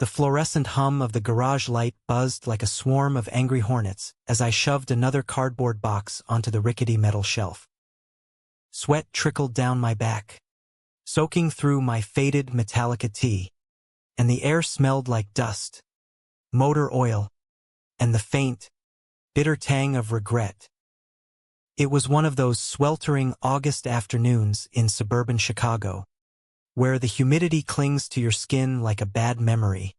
The fluorescent hum of the garage light buzzed like a swarm of angry hornets as I shoved another cardboard box onto the rickety metal shelf. Sweat trickled down my back, soaking through my faded Metallica tee, and the air smelled like dust, motor oil, and the faint, bitter tang of regret. It was one of those sweltering August afternoons in suburban Chicago, where the humidity clings to your skin like a bad memory,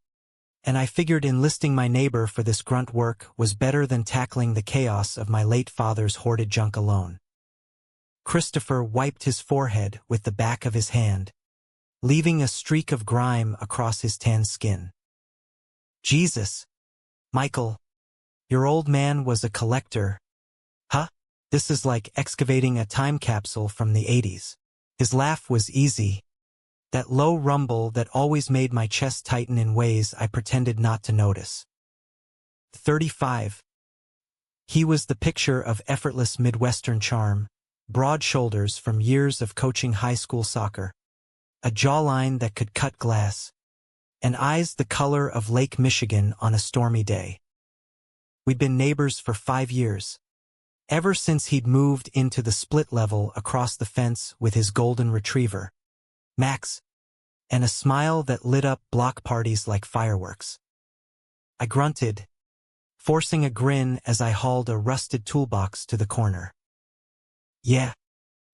and I figured enlisting my neighbor for this grunt work was better than tackling the chaos of my late father's hoarded junk alone. Christopher wiped his forehead with the back of his hand, leaving a streak of grime across his tan skin. Jesus, Michael, your old man was a collector. Huh? This is like excavating a time capsule from the 80s. His laugh was easy, that low rumble that always made my chest tighten in ways I pretended not to notice. 35. He was the picture of effortless Midwestern charm, broad shoulders from years of coaching high school soccer, a jawline that could cut glass, and eyes the color of Lake Michigan on a stormy day. We'd been neighbors for 5 years, ever since he'd moved into the split level across the fence with his golden retriever, Max, and a smile that lit up block parties like fireworks. I grunted, forcing a grin as I hauled a rusted toolbox to the corner. Yeah,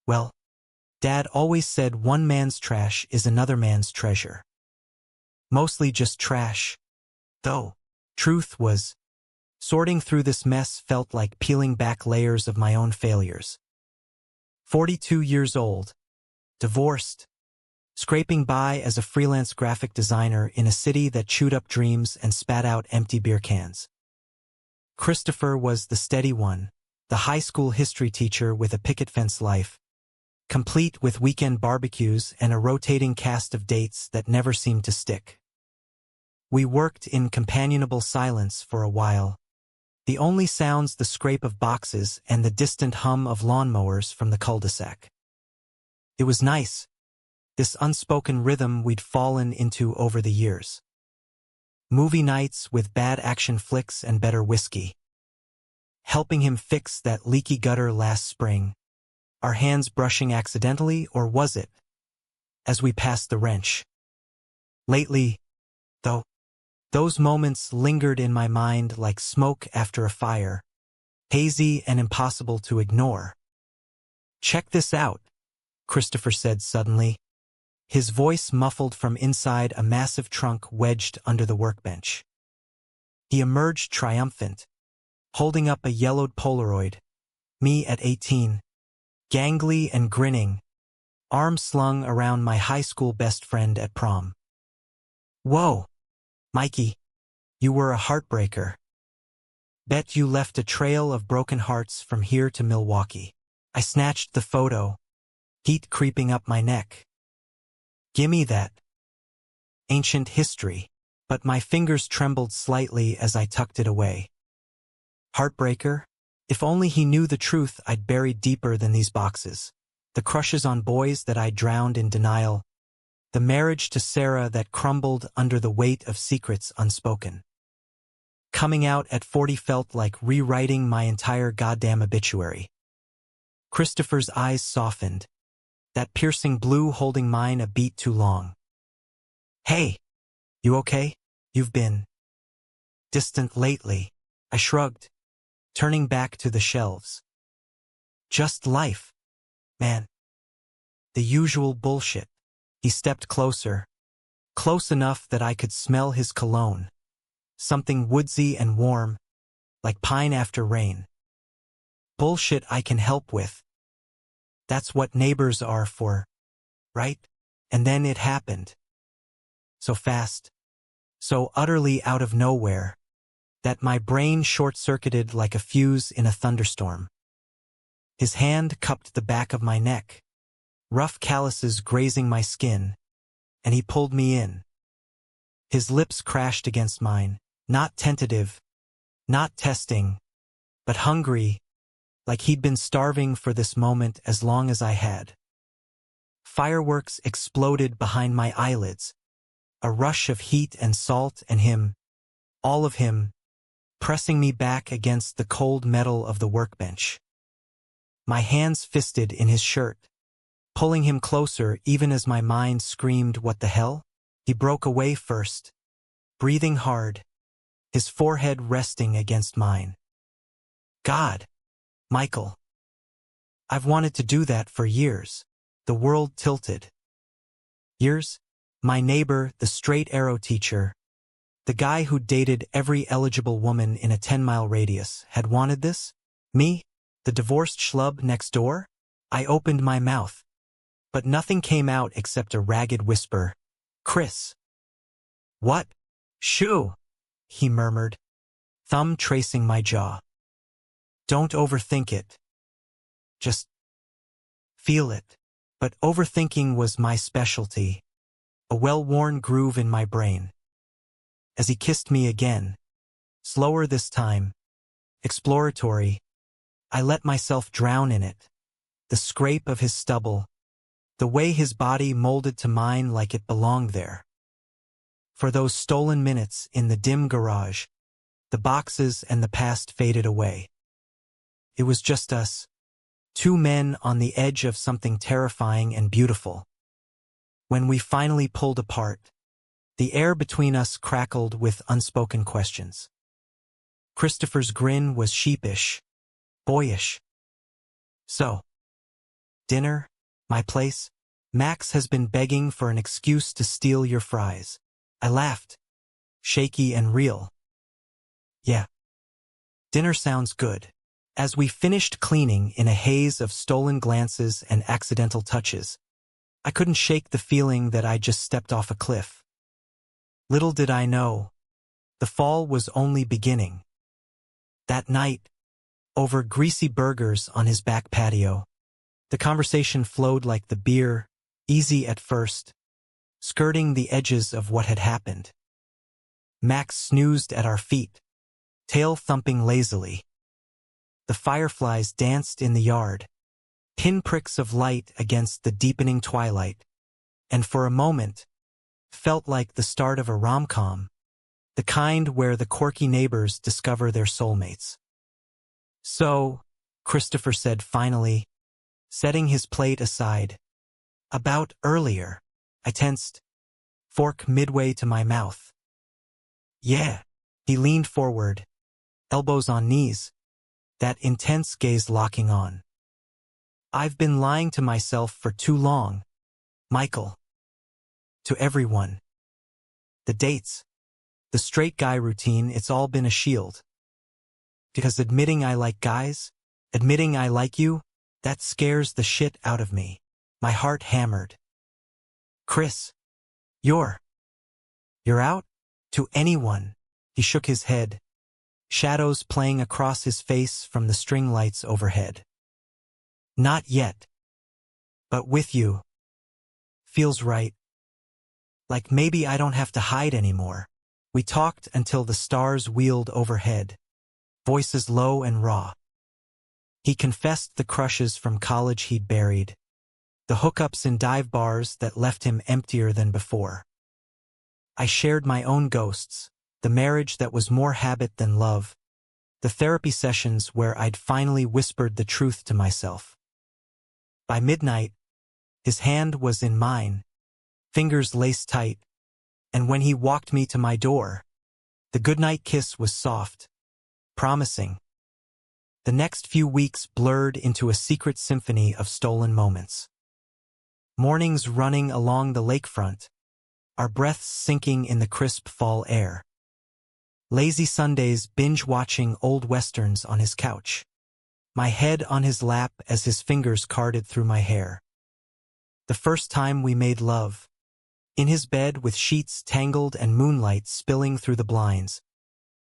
well, Dad always said one man's trash is another man's treasure. Mostly just trash, though. Truth was, sorting through this mess felt like peeling back layers of my own failures. 42 years old, divorced, scraping by as a freelance graphic designer in a city that chewed up dreams and spat out empty beer cans. Christopher was the steady one, the high school history teacher with a picket fence life, complete with weekend barbecues and a rotating cast of dates that never seemed to stick. We worked in companionable silence for a while, the only sounds the scrape of boxes and the distant hum of lawnmowers from the cul-de-sac. It was nice, this unspoken rhythm we'd fallen into over the years. Movie nights with bad action flicks and better whiskey. Helping him fix that leaky gutter last spring, our hands brushing accidentally, or was it, as we passed the wrench. Lately, though, those moments lingered in my mind like smoke after a fire, hazy and impossible to ignore. Check this out, Christopher said suddenly, his voice muffled from inside a massive trunk wedged under the workbench. He emerged triumphant, holding up a yellowed Polaroid, me at 18, gangly and grinning, arm slung around my high school best friend at prom. Whoa, Mikey, you were a heartbreaker. Bet you left a trail of broken hearts from here to Milwaukee. I snatched the photo, heat creeping up my neck. Gimme that. Ancient history, but my fingers trembled slightly as I tucked it away. Heartbreaker? If only he knew the truth I'd buried deeper than these boxes. The crushes on boys that I drowned in denial. The marriage to Sarah that crumbled under the weight of secrets unspoken. Coming out at 40 felt like rewriting my entire goddamn obituary. Christopher's eyes softened, that piercing blue holding mine a beat too long. Hey, you okay? You've been distant lately. I shrugged, turning back to the shelves. Just life, man. The usual bullshit. He stepped closer, close enough that I could smell his cologne, something woodsy and warm, like pine after rain. Bullshit I can help with. That's what neighbors are for, right? And then it happened. So fast, so utterly out of nowhere, that my brain short-circuited like a fuse in a thunderstorm. His hand cupped the back of my neck, rough calluses grazing my skin, and he pulled me in. His lips crashed against mine, not tentative, not testing, but hungry, like he'd been starving for this moment as long as I had. Fireworks exploded behind my eyelids, a rush of heat and salt and him, all of him, pressing me back against the cold metal of the workbench. My hands fisted in his shirt, pulling him closer even as my mind screamed, "What the hell?" He broke away first, breathing hard, his forehead resting against mine. God, Michael. I've wanted to do that for years. The world tilted. Years? My neighbor, the straight arrow teacher, the guy who dated every eligible woman in a 10-mile radius, had wanted this? Me? The divorced schlub next door? I opened my mouth, but nothing came out except a ragged whisper. "Chris." "What?" "Shoo," he murmured, thumb tracing my jaw. "Don't overthink it. Just feel it." But overthinking was my specialty, a well-worn groove in my brain. As he kissed me again, slower this time, exploratory, I let myself drown in it. The scrape of his stubble, the way his body molded to mine like it belonged there. For those stolen minutes in the dim garage, the boxes and the past faded away. It was just us, two men on the edge of something terrifying and beautiful. When we finally pulled apart, the air between us crackled with unspoken questions. Christopher's grin was sheepish, boyish. "So, dinner? My place? Max has been begging for an excuse to steal your fries." I laughed, shaky and real. "Yeah. Dinner sounds good." As we finished cleaning in a haze of stolen glances and accidental touches, I couldn't shake the feeling that I'd just stepped off a cliff. Little did I know, the fall was only beginning. That night, over greasy burgers on his back patio, the conversation flowed like the beer, easy at first, skirting the edges of what had happened. Max snoozed at our feet, tail thumping lazily. The fireflies danced in the yard, pinpricks of light against the deepening twilight, and for a moment, felt like the start of a rom-com, the kind where the quirky neighbors discover their soulmates. "So," Christopher said finally, setting his plate aside. "About earlier." I tensed, fork midway to my mouth. "Yeah." He leaned forward, elbows on knees, that intense gaze locking on. "I've been lying to myself for too long, Michael. To everyone. The dates, the straight guy routine, it's all been a shield. Because admitting I like guys, admitting I like you, that scares the shit out of me." My heart hammered. "Chris, you're out? To anyone." He shook his head, shadows playing across his face from the string lights overhead. "Not yet. But with you. Feels right. Like maybe I don't have to hide anymore." We talked until the stars wheeled overhead, voices low and raw. He confessed the crushes from college he'd buried, the hookups in dive bars that left him emptier than before. I shared my own ghosts, the marriage that was more habit than love, the therapy sessions where I'd finally whispered the truth to myself. By midnight, his hand was in mine, fingers laced tight, and when he walked me to my door, the goodnight kiss was soft, promising. The next few weeks blurred into a secret symphony of stolen moments. Mornings running along the lakefront, our breaths sinking in the crisp fall air. Lazy Sundays binge-watching old westerns on his couch, my head on his lap as his fingers carded through my hair. The first time we made love, in his bed with sheets tangled and moonlight spilling through the blinds,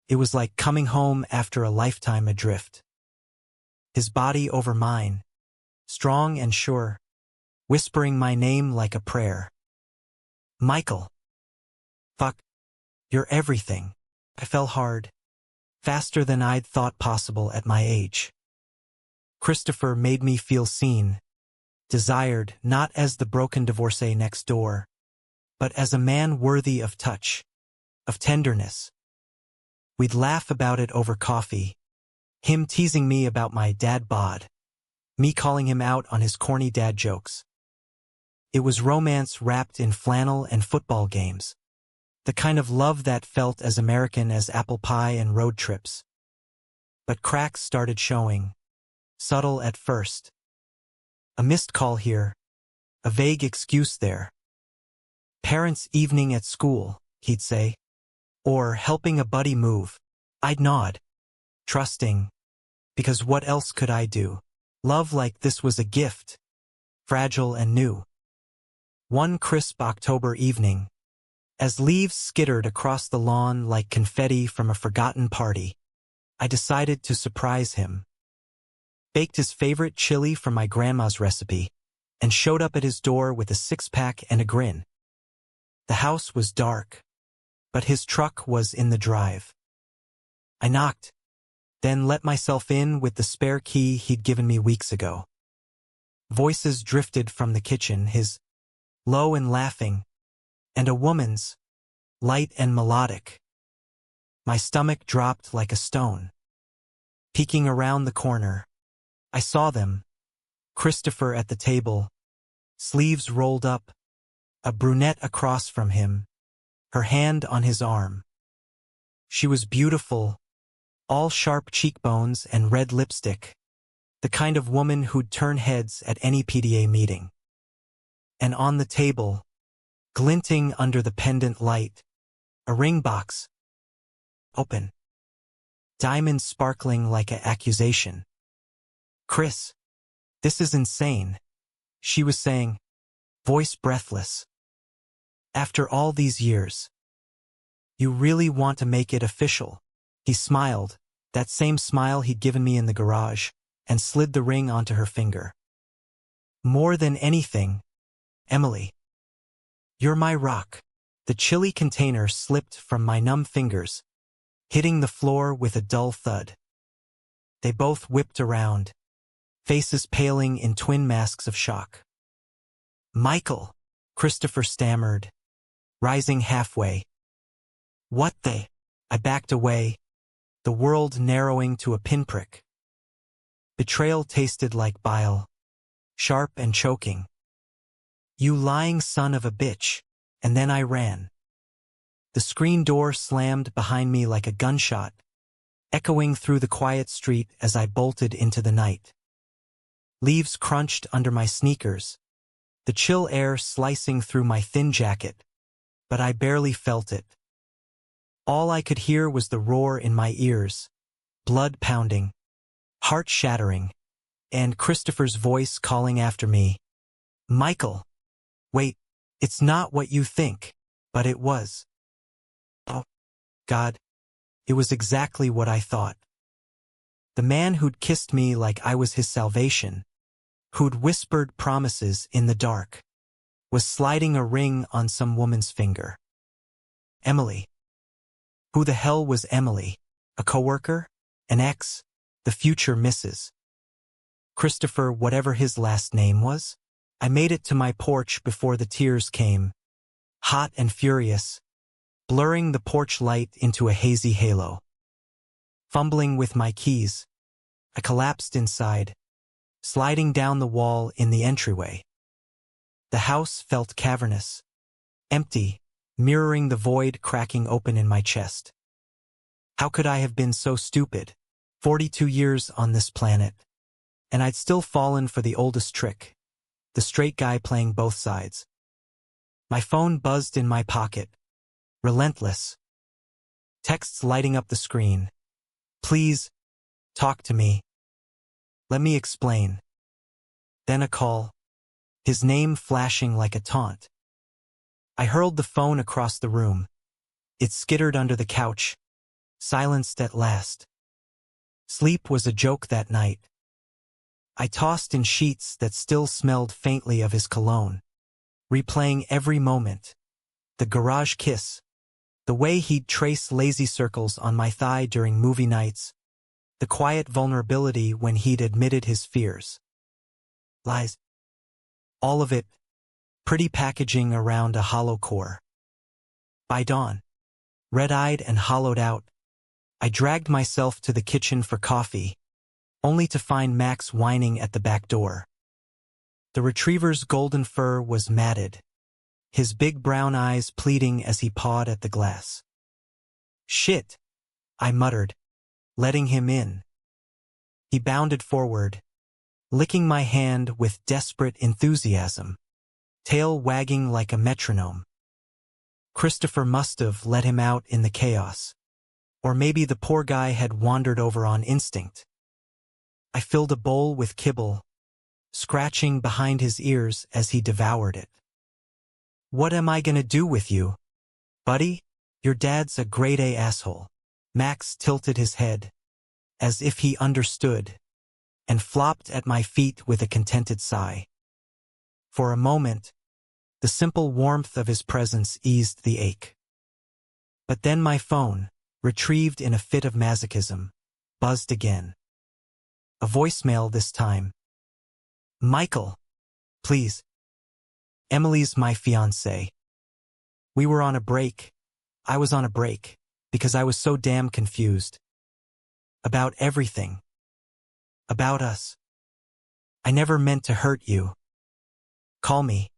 it was like coming home after a lifetime adrift. His body over mine, strong and sure, whispering my name like a prayer. "Michael. Fuck. You're everything." I fell hard, faster than I'd thought possible at my age. Christopher made me feel seen, desired not as the broken divorcee next door, but as a man worthy of touch, of tenderness. We'd laugh about it over coffee, him teasing me about my dad bod, me calling him out on his corny dad jokes. It was romance wrapped in flannel and football games, the kind of love that felt as American as apple pie and road trips. But cracks started showing, subtle at first. A missed call here, a vague excuse there. Parents' evening at school, he'd say. Or helping a buddy move. I'd nod, trusting, because what else could I do? Love like this was a gift, fragile and new. One crisp October evening, as leaves skittered across the lawn like confetti from a forgotten party, I decided to surprise him. Baked his favorite chili from my grandma's recipe, and showed up at his door with a six-pack and a grin. The house was dark, but his truck was in the drive. I knocked, then let myself in with the spare key he'd given me weeks ago. Voices drifted from the kitchen, his low and laughing, and a woman's, light and melodic. My stomach dropped like a stone. Peeking around the corner, I saw them, Christopher at the table, sleeves rolled up, a brunette across from him, her hand on his arm. She was beautiful, all sharp cheekbones and red lipstick, the kind of woman who'd turn heads at any PTA meeting. And on the table, glinting under the pendant light, a ring box, open. Diamonds sparkling like an accusation. "Chris, this is insane," she was saying, voice breathless. "After all these years, you really want to make it official?" He smiled, that same smile he'd given me in the garage, and slid the ring onto her finger. "More than anything, Emily. You're my rock." The chili container slipped from my numb fingers, hitting the floor with a dull thud. They both whipped around, faces paling in twin masks of shock. "Michael," Christopher stammered, rising halfway. "What the?" I backed away, the world narrowing to a pinprick. Betrayal tasted like bile, sharp and choking. "You lying son of a bitch," and then I ran. The screen door slammed behind me like a gunshot, echoing through the quiet street as I bolted into the night. Leaves crunched under my sneakers, the chill air slicing through my thin jacket, but I barely felt it. All I could hear was the roar in my ears, blood pounding, heart shattering, and Christopher's voice calling after me. "Michael, wait, it's not what you think," but it was. Oh, God, it was exactly what I thought. The man who'd kissed me like I was his salvation, who'd whispered promises in the dark, was sliding a ring on some woman's finger. Emily. Who the hell was Emily? A coworker? An ex? The future missus? Christopher, whatever his last name was? I made it to my porch before the tears came, hot and furious, blurring the porch light into a hazy halo. Fumbling with my keys, I collapsed inside, sliding down the wall in the entryway. The house felt cavernous, empty, mirroring the void cracking open in my chest. How could I have been so stupid? 42 years on this planet, and I'd still fallen for the oldest trick, the straight guy playing both sides. My phone buzzed in my pocket, relentless. Texts lighting up the screen. "Please, talk to me. Let me explain." Then a call, his name flashing like a taunt. I hurled the phone across the room. It skittered under the couch, silenced at last. Sleep was a joke that night. I tossed in sheets that still smelled faintly of his cologne, replaying every moment. The garage kiss, the way he'd trace lazy circles on my thigh during movie nights, the quiet vulnerability when he'd admitted his fears. Lies. All of it, pretty packaging around a hollow core. By dawn, red-eyed and hollowed out, I dragged myself to the kitchen for coffee, only to find Max whining at the back door. The retriever's golden fur was matted, his big brown eyes pleading as he pawed at the glass. "Shit," I muttered, letting him in. He bounded forward, licking my hand with desperate enthusiasm, tail wagging like a metronome. Christopher must have let him out in the chaos. Or maybe the poor guy had wandered over on instinct. I filled a bowl with kibble, scratching behind his ears as he devoured it. "What am I gonna do with you, buddy? Your dad's a grade-A asshole." Max tilted his head, as if he understood, and flopped at my feet with a contented sigh. For a moment, the simple warmth of his presence eased the ache. But then my phone, retrieved in a fit of masochism, buzzed again. A voicemail this time. "Michael, please. Emily's my fiancée. We were on a break. I was on a break, because I was so damn confused. About everything. About us. I never meant to hurt you. Call me.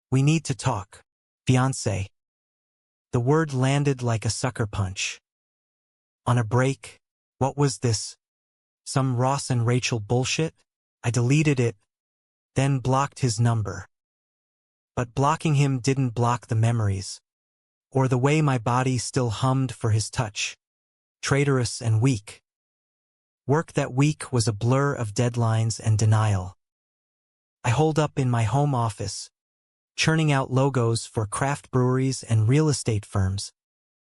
We need to talk. Fiancé." The word landed like a sucker punch. On a break? What was this? Some Ross and Rachel bullshit? I deleted it, then blocked his number. But blocking him didn't block the memories, or the way my body still hummed for his touch. Traitorous and weak. Work that week was a blur of deadlines and denial. I holed up in my home office, churning out logos for craft breweries and real estate firms,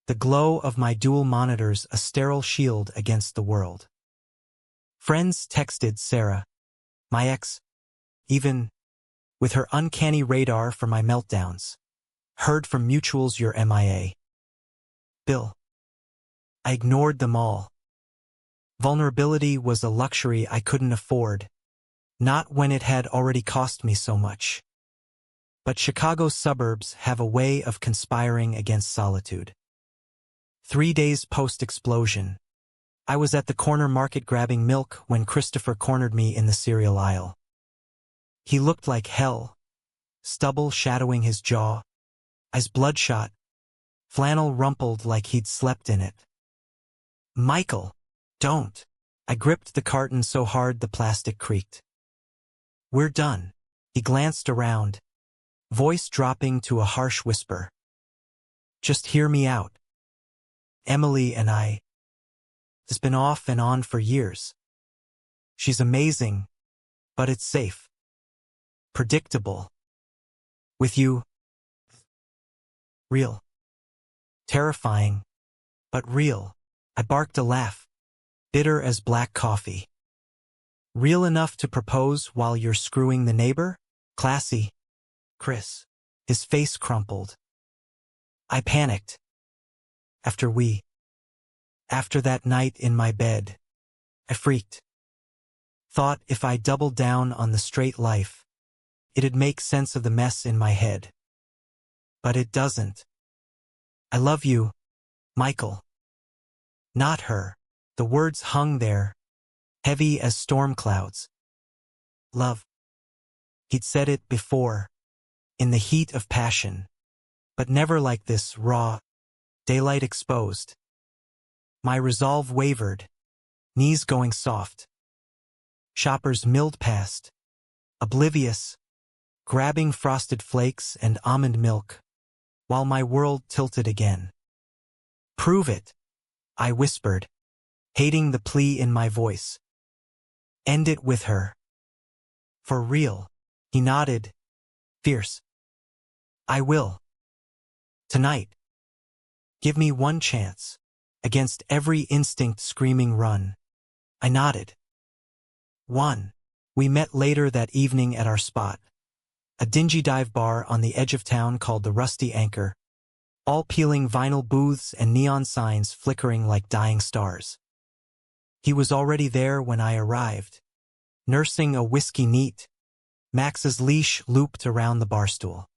the glow of my dual monitors a sterile shield against the world. Friends texted Sarah, my ex, even, with her uncanny radar for my meltdowns. Heard from mutuals you're MIA. Bill. I ignored them all. Vulnerability was a luxury I couldn't afford, not when it had already cost me so much. But Chicago's suburbs have a way of conspiring against solitude. 3 days post-explosion, I was at the corner market grabbing milk when Christopher cornered me in the cereal aisle. He looked like hell, stubble shadowing his jaw, eyes bloodshot, flannel rumpled like he'd slept in it. "Michael, don't." I gripped the carton so hard the plastic creaked. "We're done." He glanced around, voice dropping to a harsh whisper. "Just hear me out. Emily and I has been off and on for years. She's amazing, but it's safe. Predictable. With you, real. Terrifying, but real." I barked a laugh, bitter as black coffee. "Real enough to propose while you're screwing the neighbor? Classy. Chris." His face crumpled. I panicked. After that night in my bed, I freaked. Thought if I doubled down on the straight life, it'd make sense of the mess in my head. But it doesn't. "I love you, Michael." Not her. The words hung there, heavy as storm clouds. Love. He'd said it before, in the heat of passion, but never like this, raw, daylight exposed. My resolve wavered, knees going soft. Shoppers milled past, oblivious, grabbing frosted flakes and almond milk, while my world tilted again. "Prove it," I whispered, hating the plea in my voice. "End it with her." "For real." He nodded, fierce. "I will. Tonight. Give me one chance." Against every instinct screaming run. I nodded. "One." We met later that evening at our spot, a dingy dive bar on the edge of town called the Rusty Anchor, all peeling vinyl booths and neon signs flickering like dying stars. He was already there when I arrived, nursing a whiskey neat, Max's leash looped around the barstool.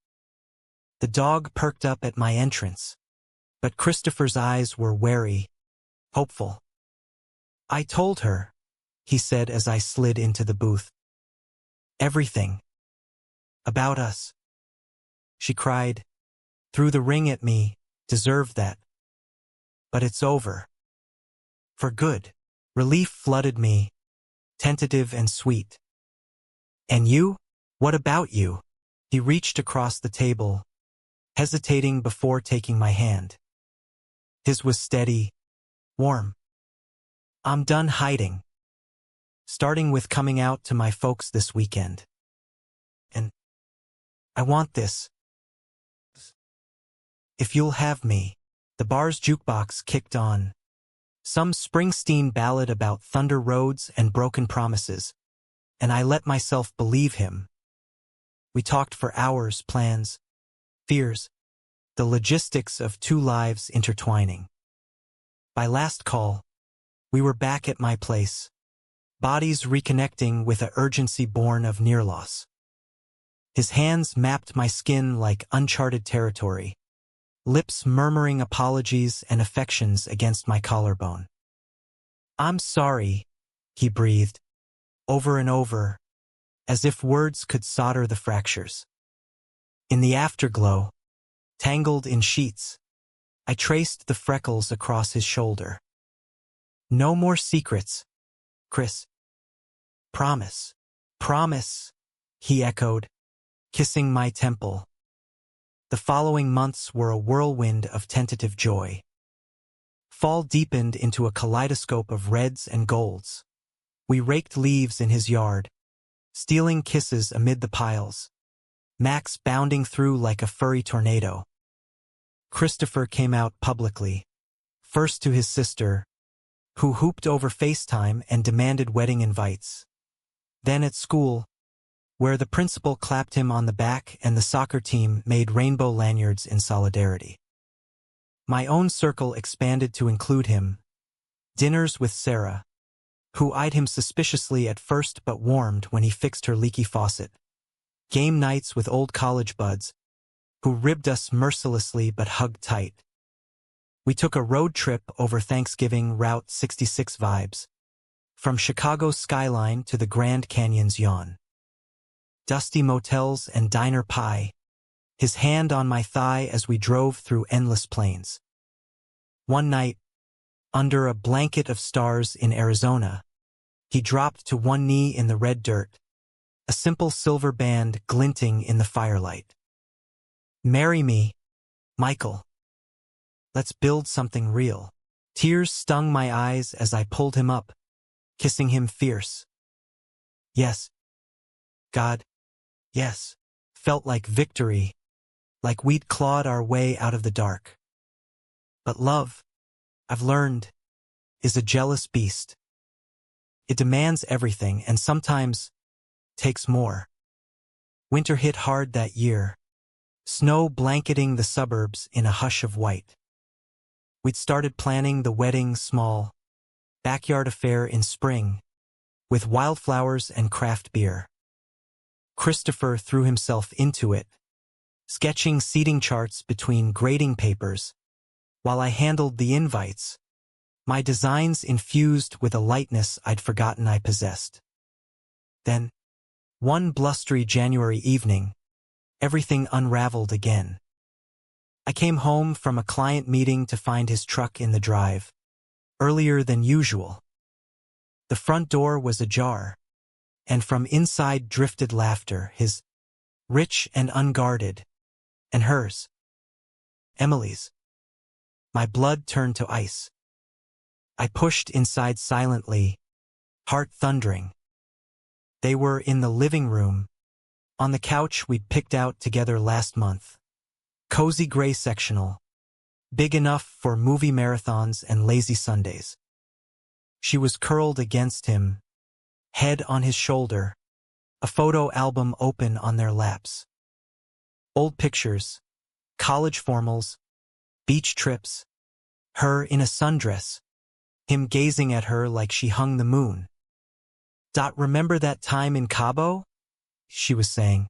The dog perked up at my entrance, but Christopher's eyes were wary, hopeful. "I told her," he said as I slid into the booth. "Everything. About us." She cried, "Threw the ring at me, deserved that. But it's over. For good." Relief flooded me, tentative and sweet. "And you? What about you?" He reached across the table, hesitating before taking my hand. His was steady, warm. "I'm done hiding. Starting with coming out to my folks this weekend. And I want this. If you'll have me." The bar's jukebox kicked on. Some Springsteen ballad about thunder roads and broken promises, and I let myself believe him. We talked for hours, plans, fears, the logistics of two lives intertwining. By last call, we were back at my place, bodies reconnecting with a urgency born of near loss. His hands mapped my skin like uncharted territory, lips murmuring apologies and affections against my collarbone. "I'm sorry," he breathed, over and over, as if words could solder the fractures. In the afterglow, tangled in sheets, I traced the freckles across his shoulder. "No more secrets, Chris. Promise. Promise," he echoed, kissing my temple. The following months were a whirlwind of tentative joy. Fall deepened into a kaleidoscope of reds and golds. We raked leaves in his yard, stealing kisses amid the piles, Max bounding through like a furry tornado. Christopher came out publicly, first to his sister, who hooped over FaceTime and demanded wedding invites. Then at school, where the principal clapped him on the back and the soccer team made rainbow lanyards in solidarity. My own circle expanded to include him. Dinners with Sarah, who eyed him suspiciously at first but warmed when he fixed her leaky faucet. Game nights with old college buds, who ribbed us mercilessly but hugged tight. We took a road trip over Thanksgiving Route 66 vibes, from Chicago's skyline to the Grand Canyon's yawn. Dusty motels and diner pie, his hand on my thigh as we drove through endless plains. One night, under a blanket of stars in Arizona, he dropped to one knee in the red dirt, a simple silver band glinting in the firelight. "Marry me, Michael. Let's build something real." Tears stung my eyes as I pulled him up, kissing him fierce. "Yes. God. Yes." Felt like victory, like we'd clawed our way out of the dark. But love, I've learned, is a jealous beast. It demands everything and sometimes takes more. Winter hit hard that year, snow blanketing the suburbs in a hush of white. We'd started planning the wedding small, backyard affair in spring, with wildflowers and craft beer. Christopher threw himself into it, sketching seating charts between grading papers, while I handled the invites, my designs infused with a lightness I'd forgotten I possessed. Then, one blustery January evening, everything unraveled again. I came home from a client meeting to find his truck in the drive, earlier than usual. The front door was ajar, and from inside drifted laughter, his, rich and unguarded, and hers, Emily's. My blood turned to ice. I pushed inside silently, heart thundering. They were in the living room, on the couch we'd picked out together last month. Cozy gray sectional, big enough for movie marathons and lazy Sundays. She was curled against him, head on his shoulder, a photo album open on their laps. Old pictures, college formals, beach trips, her in a sundress, him gazing at her like she hung the moon. "Remember that time in Cabo?" she was saying,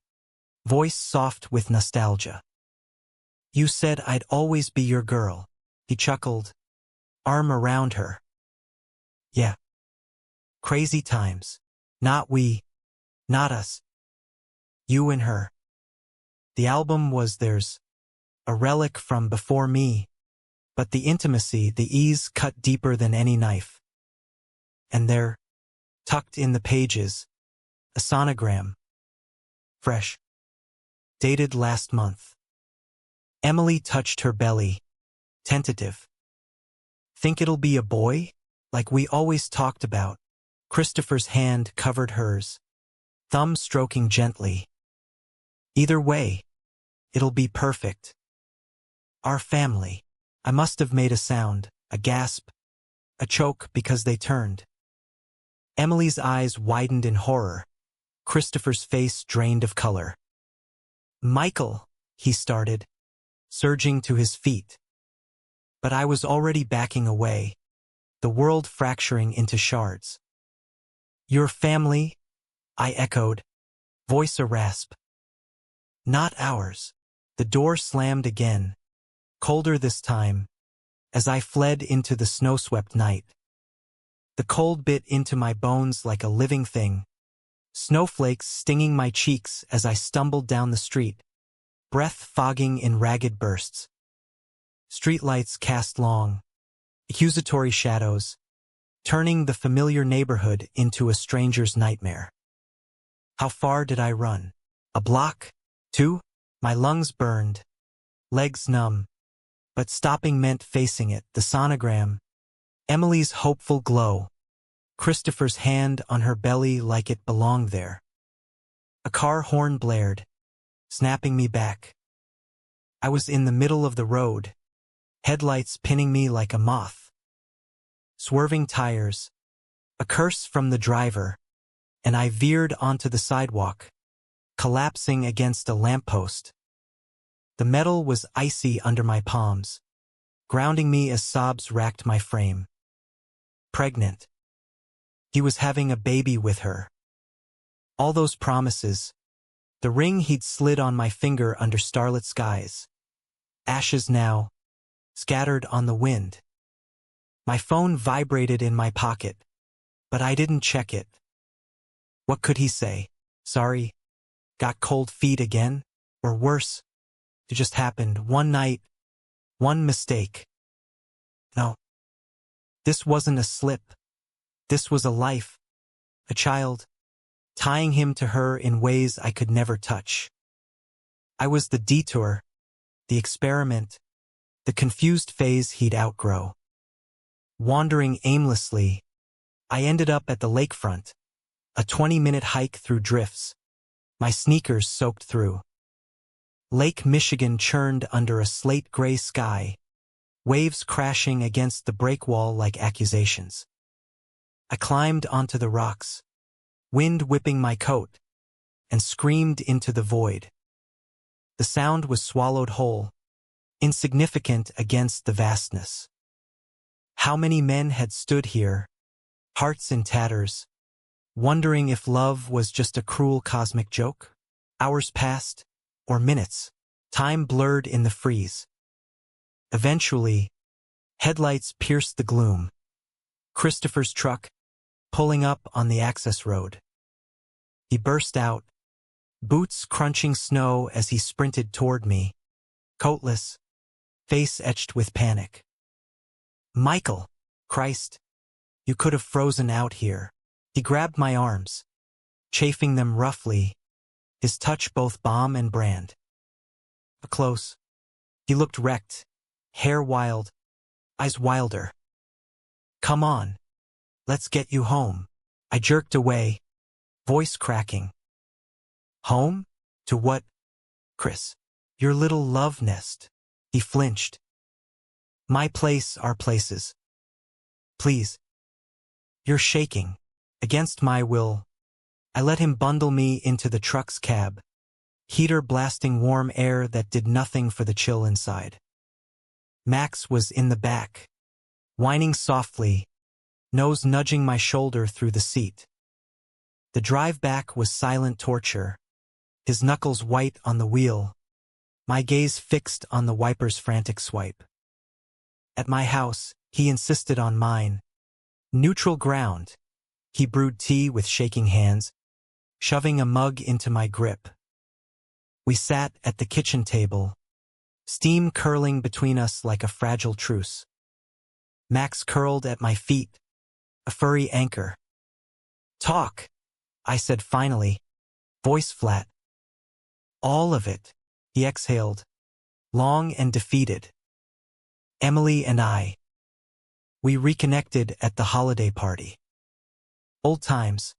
voice soft with nostalgia. You said I'd always be your girl. He chuckled, arm around her. Yeah. Crazy times. Not we. Not us. You and her. The album was theirs. A relic from before me. But the intimacy, the ease cut deeper than any knife. And there, tucked in the pages, a sonogram. Fresh. Dated last month. Emily touched her belly. Tentative. Think it'll be a boy? Like we always talked about. Christopher's hand covered hers. Thumb stroking gently. Either way, it'll be perfect. Our family. I must have made a sound, a gasp, a choke because they turned. Emily's eyes widened in horror. Christopher's face drained of color. Michael, he started, surging to his feet. But I was already backing away, the world fracturing into shards. Your family? I echoed, voice a rasp. Not ours. The door slammed again, colder this time, as I fled into the snow-swept night. The cold bit into my bones like a living thing, snowflakes stinging my cheeks as I stumbled down the street, breath fogging in ragged bursts. Streetlights cast long, accusatory shadows, turning the familiar neighborhood into a stranger's nightmare. How far did I run? A block? 2? My lungs burned, legs numb. But stopping meant facing it, the sonogram. Emily's hopeful glow. Christopher's hand on her belly like it belonged there. A car horn blared, snapping me back. I was in the middle of the road, headlights pinning me like a moth. Swerving tires, a curse from the driver, and I veered onto the sidewalk, collapsing against a lamppost. The metal was icy under my palms, grounding me as sobs racked my frame. Pregnant. He was having a baby with her. All those promises, the ring he'd slid on my finger under starlit skies. Ashes now, scattered on the wind. My phone vibrated in my pocket, but I didn't check it. What could he say? Sorry? Got cold feet again? Or worse? It just happened one night, one mistake. No. This wasn't a slip. This was a life, a child, tying him to her in ways I could never touch. I was the detour, the experiment, the confused phase he'd outgrow. Wandering aimlessly, I ended up at the lakefront, a 20-minute hike through drifts, my sneakers soaked through. Lake Michigan churned under a slate-gray sky, waves crashing against the breakwall like accusations. I climbed onto the rocks, wind whipping my coat, and screamed into the void. The sound was swallowed whole, insignificant against the vastness. How many men had stood here, hearts in tatters, wondering if love was just a cruel cosmic joke? Hours passed, or minutes, time blurred in the freeze. Eventually, headlights pierced the gloom. Christopher's truck, pulling up on the access road. He burst out, boots crunching snow as he sprinted toward me, coatless, face etched with panic. Michael, Christ, you could have frozen out here. He grabbed my arms, chafing them roughly, his touch both balm and brand. Up close, he looked wrecked, hair wild, eyes wilder. Come on, let's get you home. I jerked away, voice cracking. Home? To what? Chris, your little love nest. He flinched. My place, our places. Please. You're shaking. Against my will, I let him bundle me into the truck's cab, heater blasting warm air that did nothing for the chill inside. Max was in the back, whining softly, nose nudging my shoulder through the seat. The drive back was silent torture, his knuckles white on the wheel, my gaze fixed on the wiper's frantic swipe. At my house, he insisted on mine. Neutral ground. He brewed tea with shaking hands, shoving a mug into my grip. We sat at the kitchen table, steam curling between us like a fragile truce. Max curled at my feet, a furry anchor. "Talk," I said finally, voice flat. "All of it," he exhaled, long and defeated. Emily and I. We reconnected at the holiday party. Old times.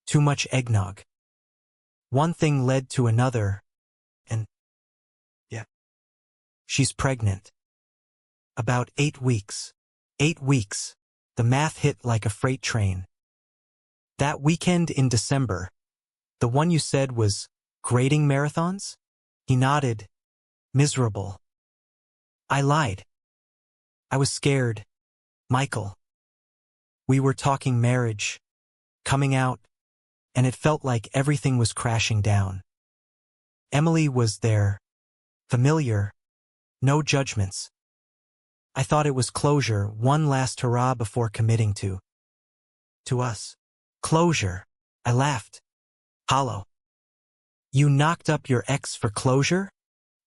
Too much eggnog. One thing led to another, and yeah, she's pregnant. About 8 weeks. 8 weeks. The math hit like a freight train. That weekend in December, the one you said was grading marathons? He nodded, miserable. I lied. I was scared. Michael. We were talking marriage, coming out, and it felt like everything was crashing down. Emily was there, familiar, no judgments. I thought it was closure, one last hurrah before committing to us. Closure. I laughed. Hollow. You knocked up your ex for closure?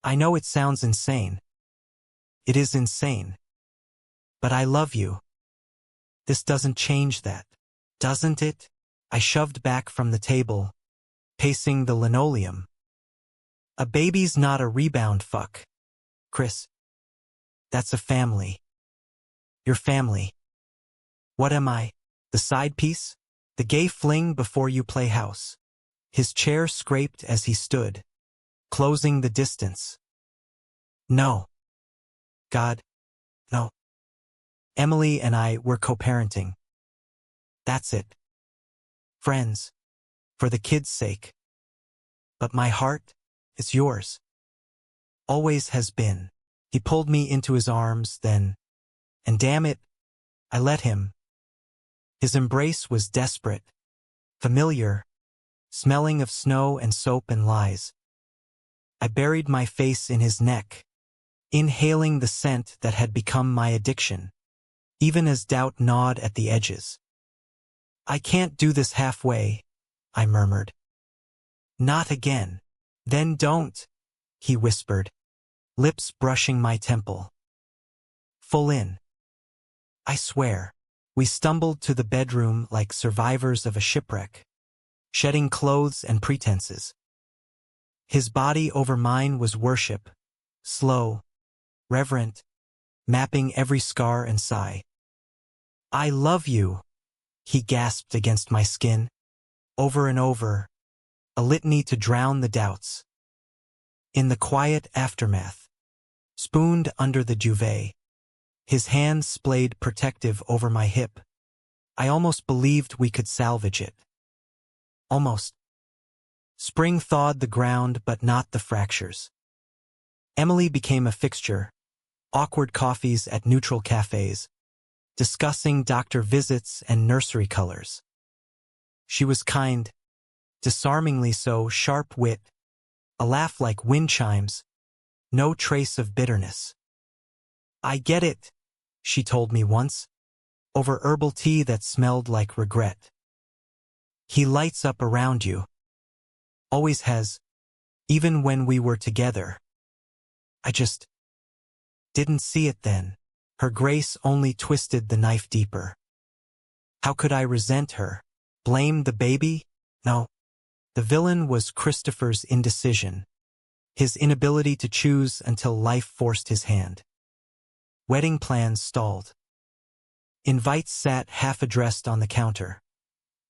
I know it sounds insane. It is insane. But I love you. This doesn't change that, doesn't it? I shoved back from the table, pacing the linoleum. A baby's not a rebound, fuck. Chris. That's a family. Your family. What am I? The side piece? The gay fling before you play house. His chair scraped as he stood, closing the distance. No. God, no. Emily and I were co-parenting. That's it. Friends. For the kids' sake. But my heart, it's yours. Always has been. He pulled me into his arms then, and damn it, I let him. His embrace was desperate, familiar, smelling of snow and soap and lies. I buried my face in his neck, inhaling the scent that had become my addiction, even as doubt gnawed at the edges. I can't do this halfway, I murmured. Not again. Then don't, he whispered, lips brushing my temple. Full in. I swear. We stumbled to the bedroom like survivors of a shipwreck, shedding clothes and pretenses. His body over mine was worship, slow, reverent, mapping every scar and sigh. I love you, he gasped against my skin, over and over, a litany to drown the doubts. In the quiet aftermath, spooned under the duvet, his hand splayed protective over my hip. I almost believed we could salvage it. Almost. Spring thawed the ground but not the fractures. Emily became a fixture, awkward coffees at neutral cafes, discussing doctor visits and nursery colors. She was kind, disarmingly so, sharp wit, a laugh like wind chimes, no trace of bitterness. I get it, she told me once, over herbal tea that smelled like regret. He lights up around you. Always has, even when we were together. I just didn't see it then. Her grace only twisted the knife deeper. How could I resent her? Blame the baby? No. The villain was Christopher's indecision, his inability to choose until life forced his hand. Wedding plans stalled. Invites sat half-addressed on the counter.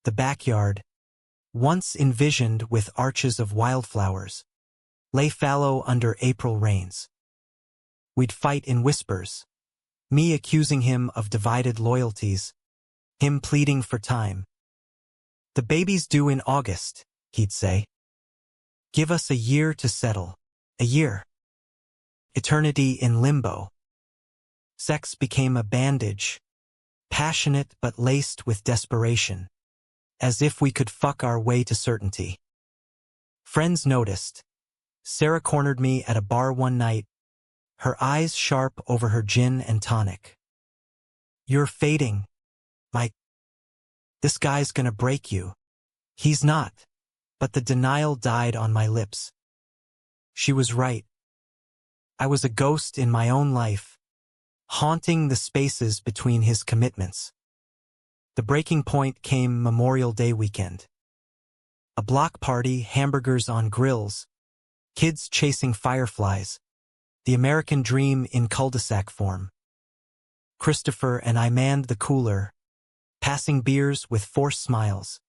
The backyard, once envisioned with arches of wildflowers, lay fallow under April rains. We'd fight in whispers, me accusing him of divided loyalties, him pleading for time. The baby's due in August, he'd say. Give us a year to settle. A year. Eternity in limbo. Sex became a bandage, passionate but laced with desperation, as if we could fuck our way to certainty. Friends noticed. Sarah cornered me at a bar one night, her eyes sharp over her gin and tonic. "You're fading, Mike. This guy's gonna break you." "He's not." But the denial died on my lips. She was right. I was a ghost in my own life, haunting the spaces between his commitments. The breaking point came Memorial Day weekend. A block party, hamburgers on grills, kids chasing fireflies, the American dream in cul-de-sac form. Christopher and I manned the cooler, passing beers with forced smiles,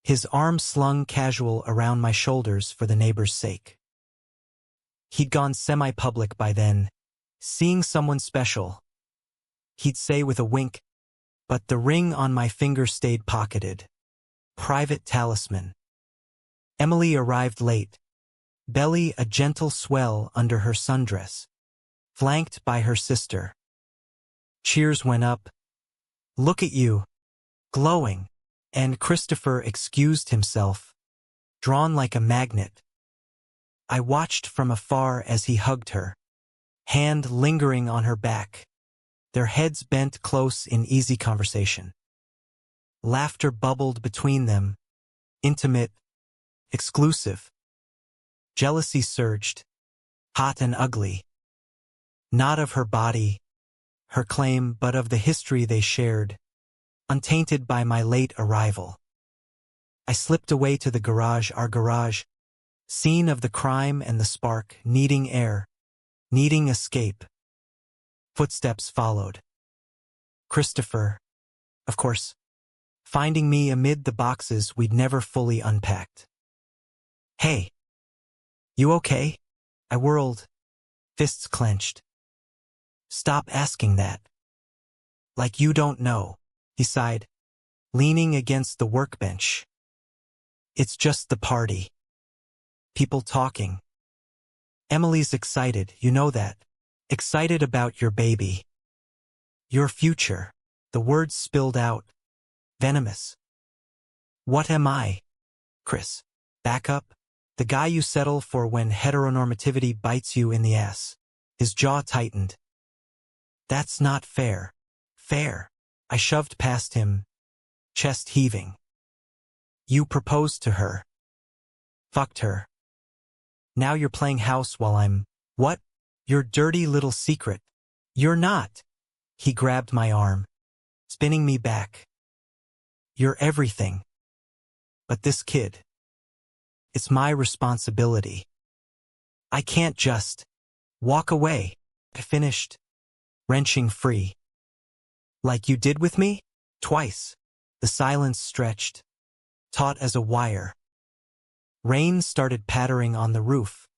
his arm slung casual around my shoulders for the neighbor's sake. He'd gone semi-public by then, seeing someone special. He'd say with a wink, but the ring on my finger stayed pocketed. Private talisman. Emily arrived late, belly a gentle swell under her sundress, flanked by her sister. Cheers went up. "Look at you, glowing," and Christopher excused himself, drawn like a magnet. I watched from afar as he hugged her, hand lingering on her back, their heads bent close in easy conversation. Laughter bubbled between them, intimate, exclusive. Jealousy surged, hot and ugly. Not of her body, her claim, but of the history they shared, untainted by my late arrival. I slipped away to the garage, our garage, scene of the crime and the spark, needing air, needing escape. Footsteps followed. Christopher, of course, finding me amid the boxes we'd never fully unpacked. "Hey, you okay?" I whirled, fists clenched. "Stop asking that. Like you don't know," he sighed, leaning against the workbench. "It's just the party. People talking. Emily's excited, you know that. Excited about your baby. Your future." The words spilled out, venomous. "What am I, Chris? Backup? The guy you settle for when heteronormativity bites you in the ass?" His jaw tightened. "That's not fair." "Fair." I shoved past him, chest heaving. "You proposed to her. Fucked her. Now you're playing house while I'm—" "What? Your dirty little secret." "You're not." He grabbed my arm, spinning me back. "You're everything. But this kid. It's my responsibility. I can't just walk away." I finished, wrenching free. "Like you did with me? Twice." The silence stretched, taut as a wire. Rain started pattering on the roof,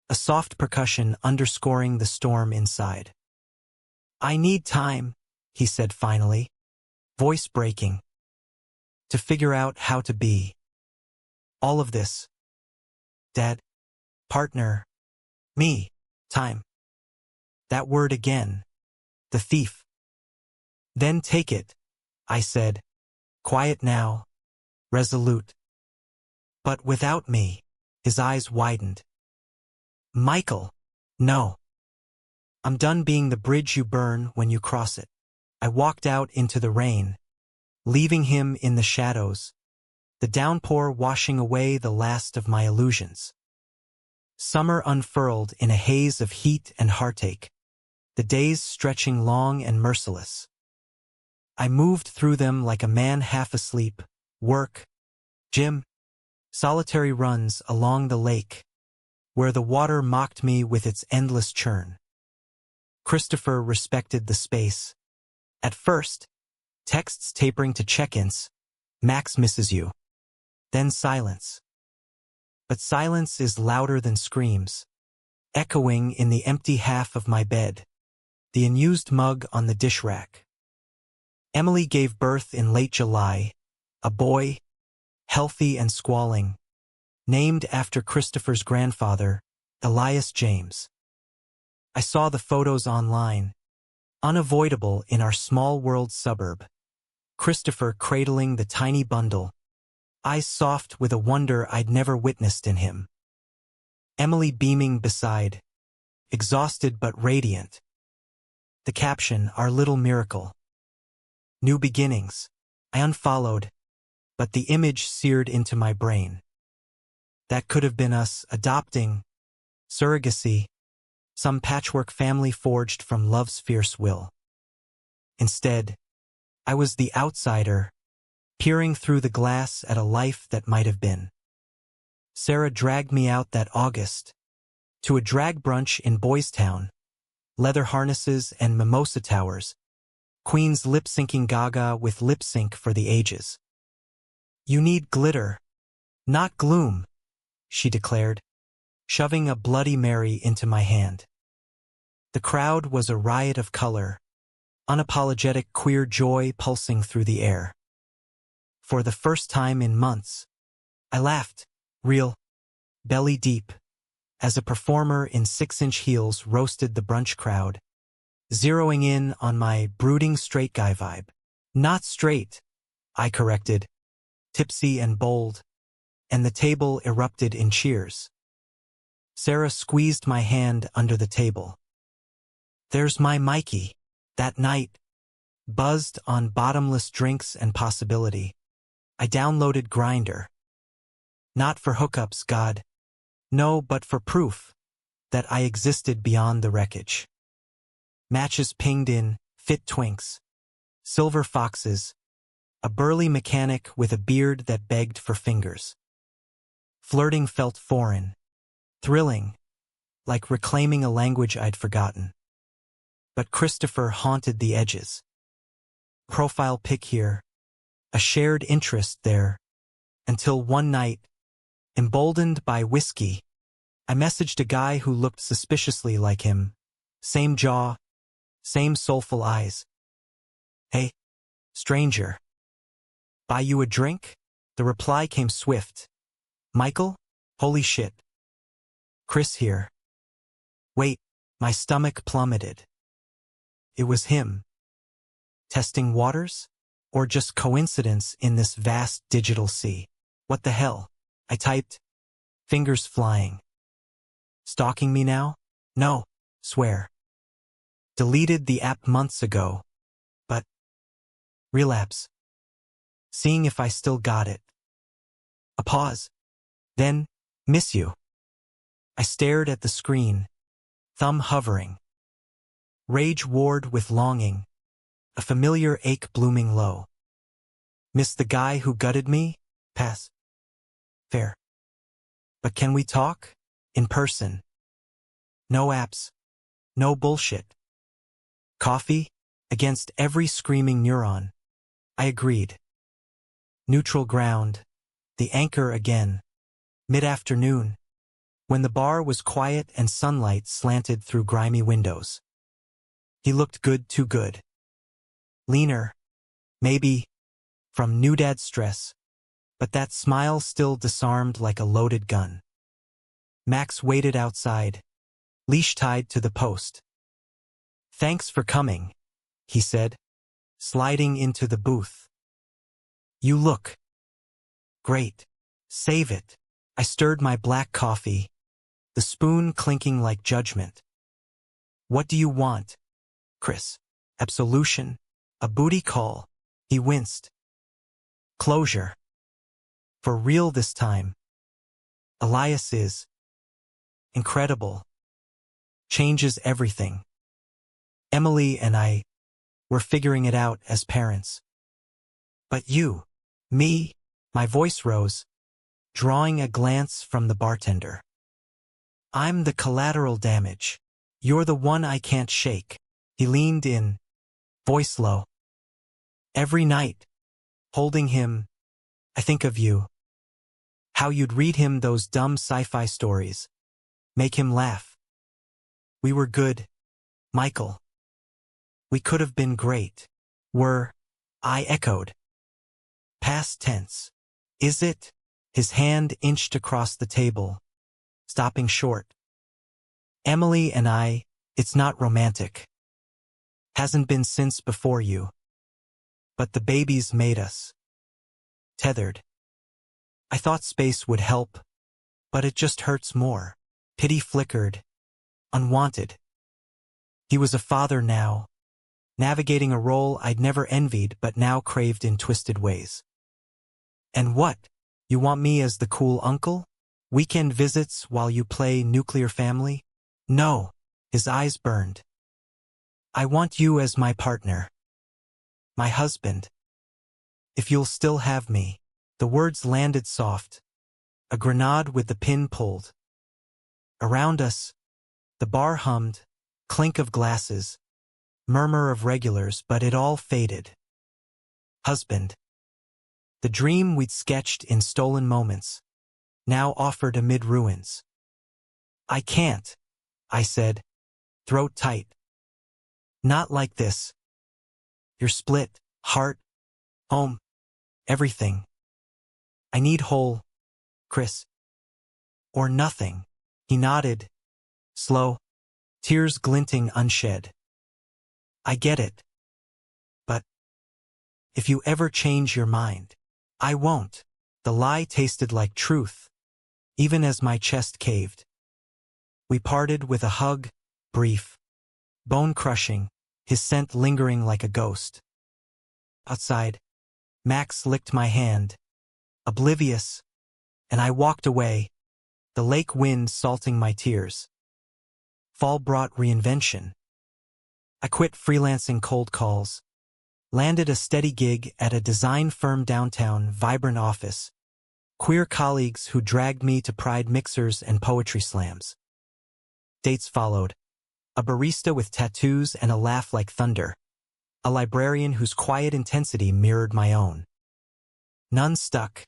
a soft percussion underscoring the storm inside. "I need time," he said finally, voice breaking, "to figure out how to be all of this. Dad, partner, me, time." That word again, the thief. "Then take it," I said, quiet now, resolute. "But without me." His eyes widened. "Michael, no. I'm done being the bridge you burn when you cross it." I walked out into the rain, leaving him in the shadows, the downpour washing away the last of my illusions. Summer unfurled in a haze of heat and heartache, the days stretching long and merciless. I moved through them like a man half asleep, work, gym, solitary runs along the lake, where the water mocked me with its endless churn. Christopher respected the space. At first, texts tapering to check-ins, "Max misses you." Then silence. But silence is louder than screams, echoing in the empty half of my bed, the unused mug on the dish rack. Emily gave birth in late July, a boy, healthy and squalling, named after Christopher's grandfather, Elias James. I saw the photos online, unavoidable in our small world suburb. Christopher cradling the tiny bundle, eyes soft with a wonder I'd never witnessed in him. Emily beaming beside, exhausted but radiant. The caption, "Our Little Miracle. New Beginnings." I unfollowed, but the image seared into my brain. That could have been us, adopting, surrogacy, some patchwork family forged from love's fierce will. Instead, I was the outsider, peering through the glass at a life that might have been. Sarah dragged me out that August to a drag brunch in Boys Town, leather harnesses and mimosa towers, queens lip-syncing Gaga with lip sync for the ages. "You need glitter, not gloom," she declared, shoving a Bloody Mary into my hand. The crowd was a riot of color, unapologetic queer joy pulsing through the air. For the first time in months, I laughed, real, belly deep, as a performer in 6-inch heels roasted the brunch crowd, zeroing in on my brooding straight guy vibe. "Not straight," I corrected, tipsy and bold, and the table erupted in cheers. Sarah squeezed my hand under the table. "There's my Mikey." That night, buzzed on bottomless drinks and possibility, I downloaded Grindr. Not for hookups, God. No, but for proof that I existed beyond the wreckage. Matches pinged in, fit twinks, silver foxes, a burly mechanic with a beard that begged for fingers. Flirting felt foreign, thrilling, like reclaiming a language I'd forgotten. But Christopher haunted the edges. Profile pic here, a shared interest there, until one night, emboldened by whiskey, I messaged a guy who looked suspiciously like him. Same jaw, same soulful eyes. "Hey, stranger. Buy you a drink?" The reply came swift. "Michael? Holy shit. Chris here." Wait, my stomach plummeted. It was him. Testing waters? Or just coincidence in this vast digital sea? What the hell? I typed, fingers flying. Stalking me now? No, swear. Deleted the app months ago. But relapse. Seeing if I still got it. A pause. Then, miss you. I stared at the screen, thumb hovering. Rage warred with longing, a familiar ache blooming low. Miss the guy who gutted me? Pass. Fair. But can we talk? In person. No apps. No bullshit. Coffee? Against every screaming neuron. I agreed. Neutral ground. The anchor again. Mid-afternoon. When the bar was quiet and sunlight slanted through grimy windows. He looked good, too good. Leaner. Maybe. From new dad stress. But that smile still disarmed like a loaded gun. Max waited outside, leash tied to the post. "Thanks for coming," he said, sliding into the booth. "You look great. Save it." I stirred my black coffee, the spoon clinking like judgment. "What do you want, Chris? Absolution? A booty call?" He winced. "Closure. For real this time. Elias is incredible. Changes everything. Emily and I were figuring it out as parents. But you, me," my voice rose, drawing a glance from the bartender. "I'm the collateral damage. You're the one I can't shake." He leaned in, voice low. "Every night, holding him, I think of you. How you'd read him those dumb sci-fi stories. Make him laugh. We were good, Michael. We could have been great. Were," I echoed. "Past tense. Is it?" His hand inched across the table, stopping short. "Emily and I, it's not romantic. Hasn't been since before you. But the babies made us. Tethered. I thought space would help, but it just hurts more. Pity flickered, unwanted. He was a father now, navigating a role I'd never envied but now craved in twisted ways. And what? You want me as the cool uncle? Weekend visits while you play nuclear family? No. His eyes burned. I want you as my partner. My husband. If you'll still have me. The words landed soft. A grenade with the pin pulled. Around us, the bar hummed, clink of glasses, murmur of regulars, but it all faded. Husband. The dream we'd sketched in stolen moments, now offered amid ruins. I can't, I said, throat tight. Not like this. You're split, heart, home, everything. I need whole, Chris. Or nothing. He nodded, slow, tears glinting unshed. I get it. But if you ever change your mind, I won't. The lie tasted like truth, even as my chest caved. We parted with a hug, brief, bone-crushing, his scent lingering like a ghost. Outside, Max licked my hand, oblivious, and I walked away, the lake wind salting my tears. Fall brought reinvention. I quit freelancing cold calls, landed a steady gig at a design firm downtown, vibrant office, queer colleagues who dragged me to pride mixers and poetry slams. Dates followed, a barista with tattoos and a laugh like thunder, a librarian whose quiet intensity mirrored my own. None stuck,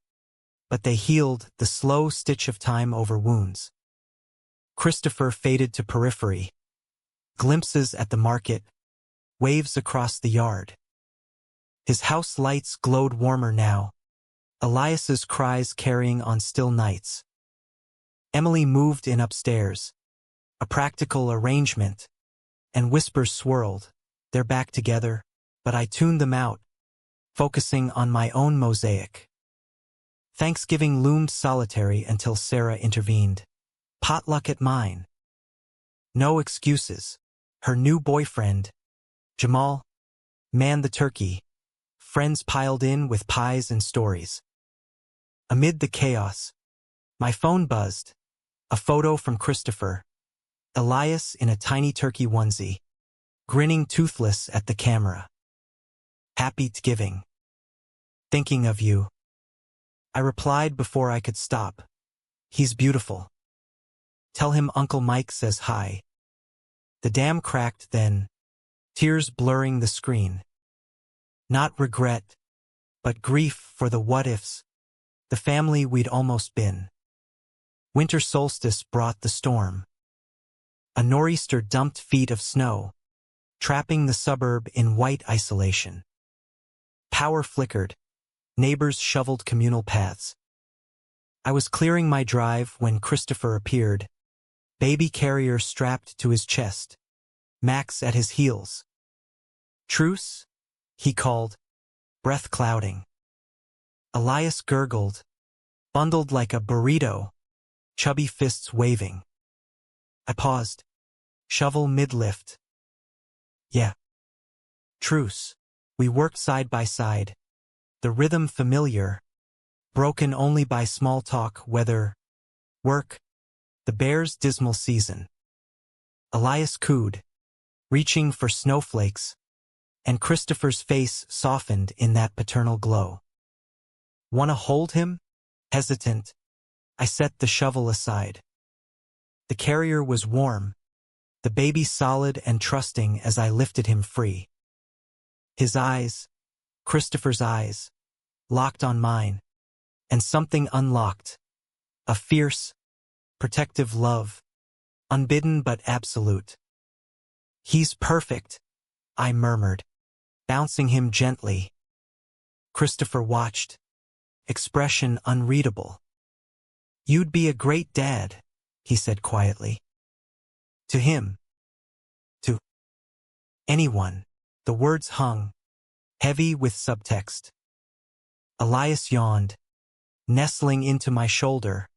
but they healed the slow stitch of time over wounds. Christopher faded to periphery, glimpses at the market, waves across the yard. His house lights glowed warmer now, Elias's cries carrying on still nights. Emily moved in upstairs, a practical arrangement, and whispers swirled. They're back together, but I tuned them out, focusing on my own mosaic. Thanksgiving loomed solitary until Sarah intervened. Potluck at mine. No excuses. Her new boyfriend, Jamal, manned the turkey. Friends piled in with pies and stories. Amid the chaos, my phone buzzed. A photo from Christopher. Elias in a tiny turkey onesie, grinning toothless at the camera. Happy Thanksgiving. Thinking of you. I replied before I could stop. He's beautiful. Tell him Uncle Mike says hi. The dam cracked then, tears blurring the screen. Not regret, but grief for the what-ifs, the family we'd almost been. Winter solstice brought the storm. A nor'easter dumped feet of snow, trapping the suburb in white isolation. Power flickered. Neighbors shoveled communal paths. I was clearing my drive when Christopher appeared, baby carrier strapped to his chest, Max at his heels. Truce? He called, breath clouding. Elias gurgled, bundled like a burrito, chubby fists waving. I paused, shovel mid-lift. Yeah. Truce. We worked side by side, the rhythm familiar, broken only by small talk, weather, work, the bear's dismal season. Elias cooed, reaching for snowflakes, and Christopher's face softened in that paternal glow. Wanna hold him? Hesitant, I set the shovel aside. The carrier was warm, the baby solid and trusting as I lifted him free. His eyes, Christopher's eyes, locked on mine, and something unlocked. A fierce, protective love, unbidden but absolute. He's perfect, I murmured, bouncing him gently. Christopher watched, expression unreadable. You'd be a great dad, he said quietly. To him. To anyone. The words hung, heavy with subtext. Elias yawned, nestling into my shoulder,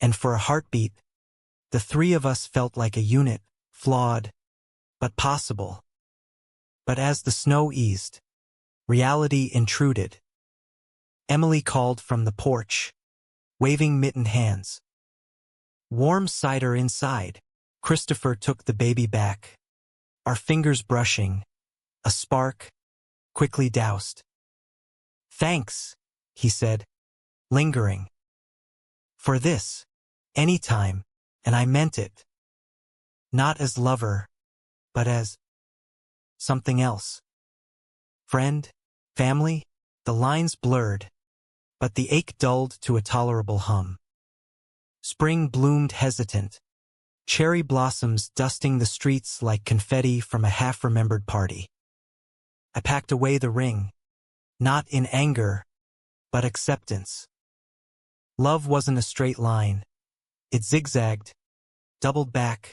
and for a heartbeat, the three of us felt like a unit, flawed, but possible. But as the snow eased, reality intruded. Emily called from the porch, waving mittened hands. Warm cider inside. Christopher took the baby back, our fingers brushing, a spark, quickly doused. Thanks, he said, lingering. For this, any time, and I meant it. Not as lover, but as something else. Friend, family, the lines blurred, but the ache dulled to a tolerable hum. Spring bloomed hesitant, cherry blossoms dusting the streets like confetti from a half-remembered party. I packed away the ring, not in anger, but acceptance. Love wasn't a straight line. It zigzagged, doubled back,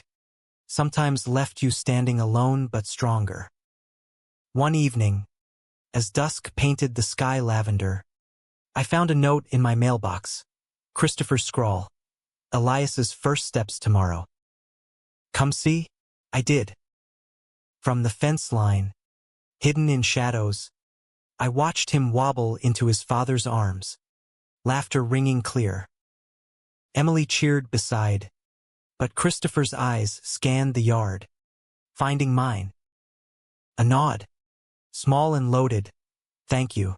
sometimes left you standing alone but stronger. One evening, as dusk painted the sky lavender, I found a note in my mailbox. Christopher's scrawl. Elias's first steps tomorrow. Come see? I did. From the fence line, hidden in shadows, I watched him wobble into his father's arms, laughter ringing clear. Emily cheered beside, but Christopher's eyes scanned the yard, finding mine. A nod, small and loaded, thank you.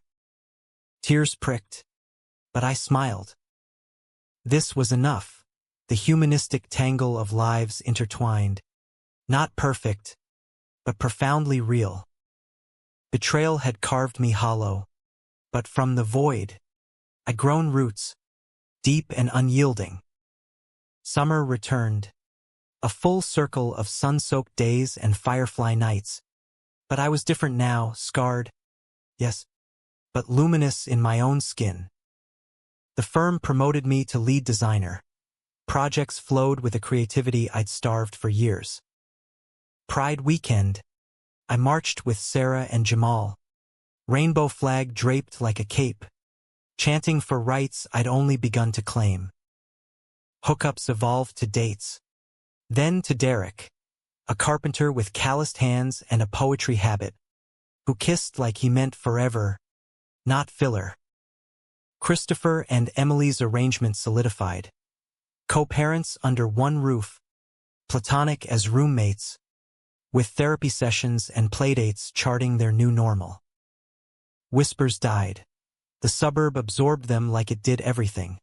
Tears pricked, but I smiled. This was enough, the humanistic tangle of lives intertwined, not perfect, but profoundly real. Betrayal had carved me hollow, but from the void, I'd grown roots, deep and unyielding. Summer returned, a full circle of sun-soaked days and firefly nights, but I was different now, scarred, yes, but luminous in my own skin. The firm promoted me to lead designer. Projects flowed with a creativity I'd starved for years. Pride weekend, I marched with Sarah and Jamal, rainbow flag draped like a cape, chanting for rights I'd only begun to claim. Hookups evolved to dates, then to Derek, a carpenter with calloused hands and a poetry habit, who kissed like he meant forever, not filler. Christopher and Emily's arrangement solidified. Co-parents under one roof, platonic as roommates, with therapy sessions and playdates charting their new normal. Whispers died. The suburb absorbed them like it did everything.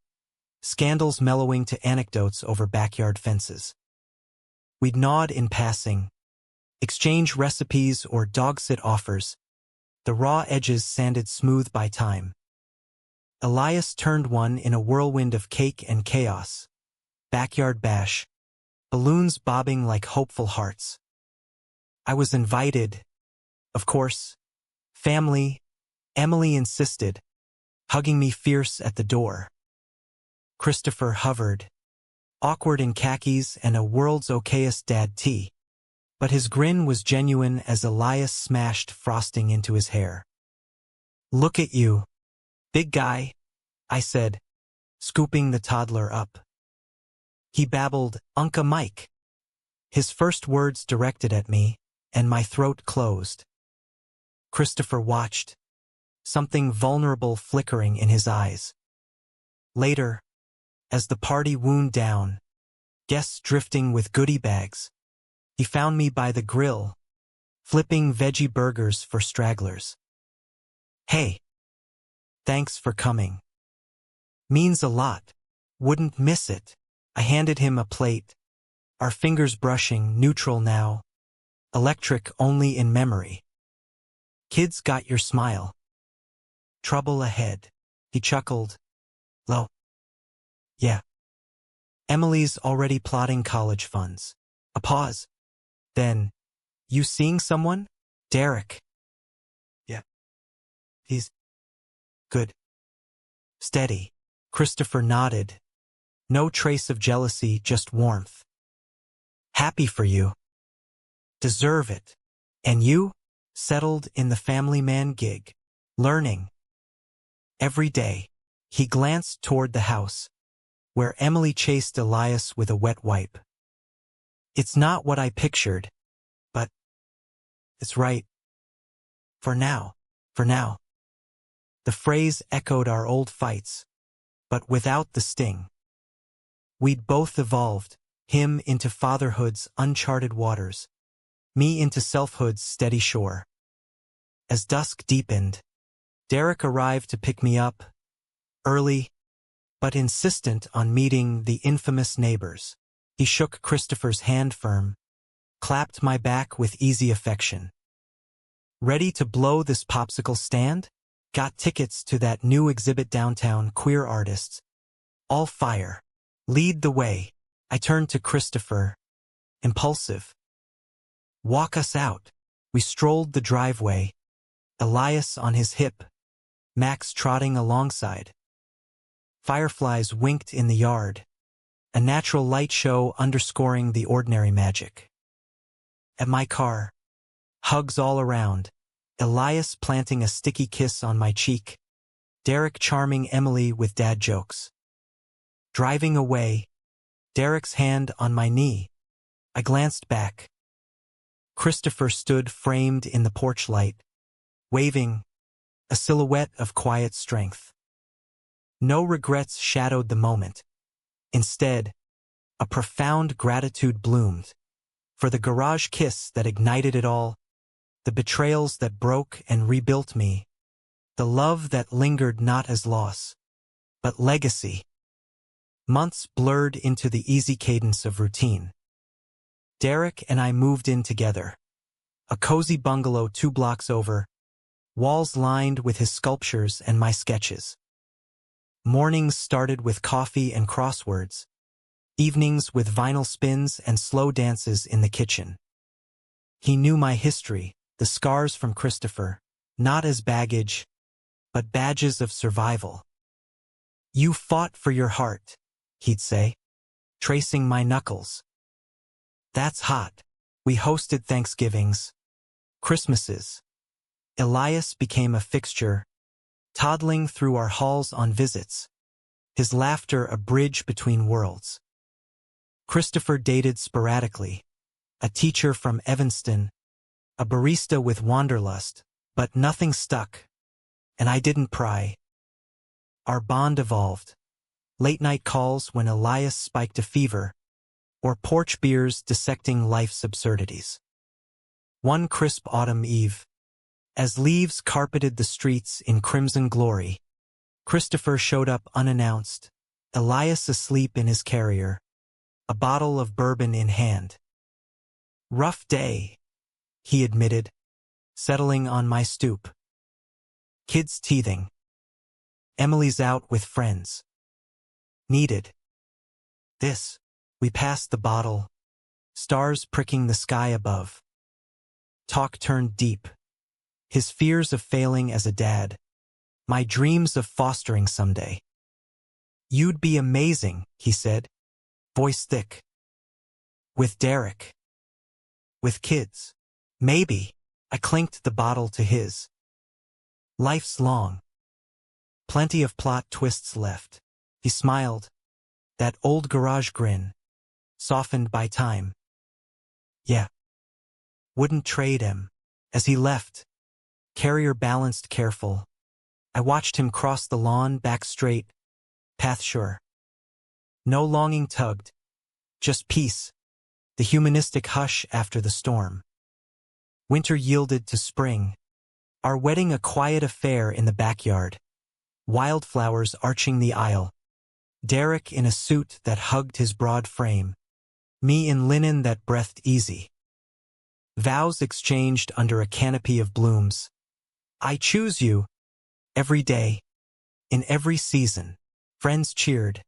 Scandals mellowing to anecdotes over backyard fences. We'd nod in passing, exchange recipes or dog-sit offers, the raw edges sanded smooth by time. Elias turned one in a whirlwind of cake and chaos. Backyard bash, balloons bobbing like hopeful hearts. I was invited, of course. Family, Emily insisted, hugging me fierce at the door. Christopher hovered, awkward in khakis and a world's okayest dad tee, but his grin was genuine as Elias smashed frosting into his hair. Look at you, big guy, I said, scooping the toddler up. He babbled, Unca Mike. His first words directed at me, and my throat closed. Christopher watched, something vulnerable flickering in his eyes. Later, as the party wound down, guests drifting with goodie bags, he found me by the grill, flipping veggie burgers for stragglers. Hey. Thanks for coming. Means a lot. Wouldn't miss it. I handed him a plate, our fingers brushing, neutral now, electric only in memory. Kids got your smile. Trouble ahead. He chuckled. Low. Yeah. Emily's already plotting college funds. A pause. Then, you seeing someone? Derek. Yeah. He's good. Steady. Christopher nodded. No trace of jealousy, just warmth. Happy for you. Deserve it. And you? Settled in the family man gig. Learning. Every day. He glanced toward the house, where Emily chased Elias with a wet wipe. It's not what I pictured, but it's right. For now. For now. The phrase echoed our old fights, but without the sting. We'd both evolved, him into fatherhood's uncharted waters, me into selfhood's steady shore. As dusk deepened, Derek arrived to pick me up, early, but insistent on meeting the infamous neighbors. He shook Christopher's hand firm, clapped my back with easy affection. Ready to blow this popsicle stand? Got tickets to that new exhibit downtown, queer artists. All fire. Lead the way. I turned to Christopher, impulsive. Walk us out. We strolled the driveway, Elias on his hip, Max trotting alongside. Fireflies winked in the yard, a natural light show underscoring the ordinary magic. At my car, hugs all around, Elias planting a sticky kiss on my cheek, Derek charming Emily with dad jokes. Driving away, Derek's hand on my knee. I glanced back. Christopher stood framed in the porch light, waving, a silhouette of quiet strength. No regrets shadowed the moment. Instead, a profound gratitude bloomed. For the garage kiss that ignited it all, the betrayals that broke and rebuilt me, the love that lingered not as loss, but legacy. Months blurred into the easy cadence of routine. Derek and I moved in together. A cozy bungalow 2 blocks over, walls lined with his sculptures and my sketches. Mornings started with coffee and crosswords, evenings with vinyl spins and slow dances in the kitchen. He knew my history, the scars from Christopher, not as baggage, but badges of survival. You fought for your heart, he'd say, tracing my knuckles. That's hot. We hosted Thanksgivings, Christmases. Elias became a fixture, toddling through our halls on visits, his laughter a bridge between worlds. Christopher dated sporadically, a teacher from Evanston, a barista with wanderlust, but nothing stuck, and I didn't pry. Our bond evolved. Late-night calls when Elias spiked a fever, or porch beers dissecting life's absurdities. One crisp autumn eve, as leaves carpeted the streets in crimson glory, Christopher showed up unannounced, Elias asleep in his carrier, a bottle of bourbon in hand. Rough day, he admitted, settling on my stoop. Kids teething. Emily's out with friends. Needed. This. We passed the bottle, stars pricking the sky above. Talk turned deep. His fears of failing as a dad, my dreams of fostering someday. You'd be amazing, he said, voice thick. With Derek. With kids. Maybe. I clinked the bottle to his. Life's long. Plenty of plot twists left. He smiled. That old garage grin, softened by time. Yeah. Wouldn't trade him. As he left, carrier balanced careful, I watched him cross the lawn back straight, path sure. No longing tugged, just peace, the humanistic hush after the storm. Winter yielded to spring, our wedding a quiet affair in the backyard, wildflowers arching the aisle, Derek in a suit that hugged his broad frame, me in linen that breathed easy. Vows exchanged under a canopy of blooms. I choose you, every day, in every season. Friends cheered.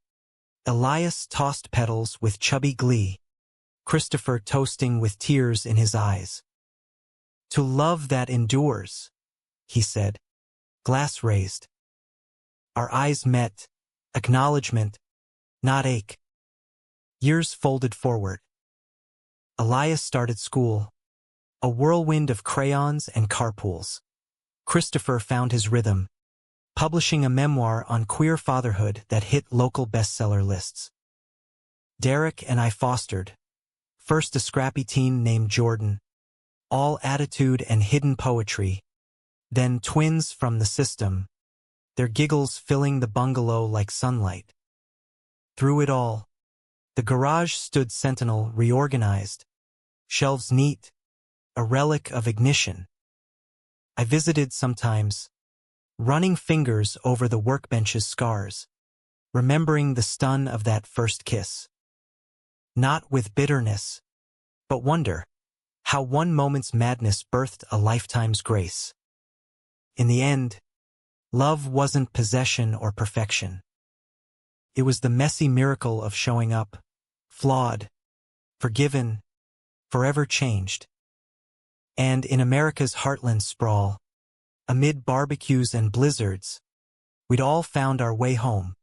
Elias tossed petals with chubby glee, Christopher toasting with tears in his eyes. To love that endures, he said, glass raised. Our eyes met, acknowledgement, not ache. Years folded forward. Elias started school, a whirlwind of crayons and carpools. Christopher found his rhythm, publishing a memoir on queer fatherhood that hit local bestseller lists. Derek and I fostered, first a scrappy teen named Jordan, all attitude and hidden poetry, then twins from the system, their giggles filling the bungalow like sunlight. Through it all, the garage stood sentinel, reorganized, shelves neat, a relic of ignition. I visited sometimes, running fingers over the workbench's scars, remembering the stun of that first kiss. Not with bitterness, but wonder, how one moment's madness birthed a lifetime's grace. In the end, love wasn't possession or perfection. It was the messy miracle of showing up, flawed, forgiven, forever changed. And in America's heartland sprawl, amid barbecues and blizzards, we'd all found our way home,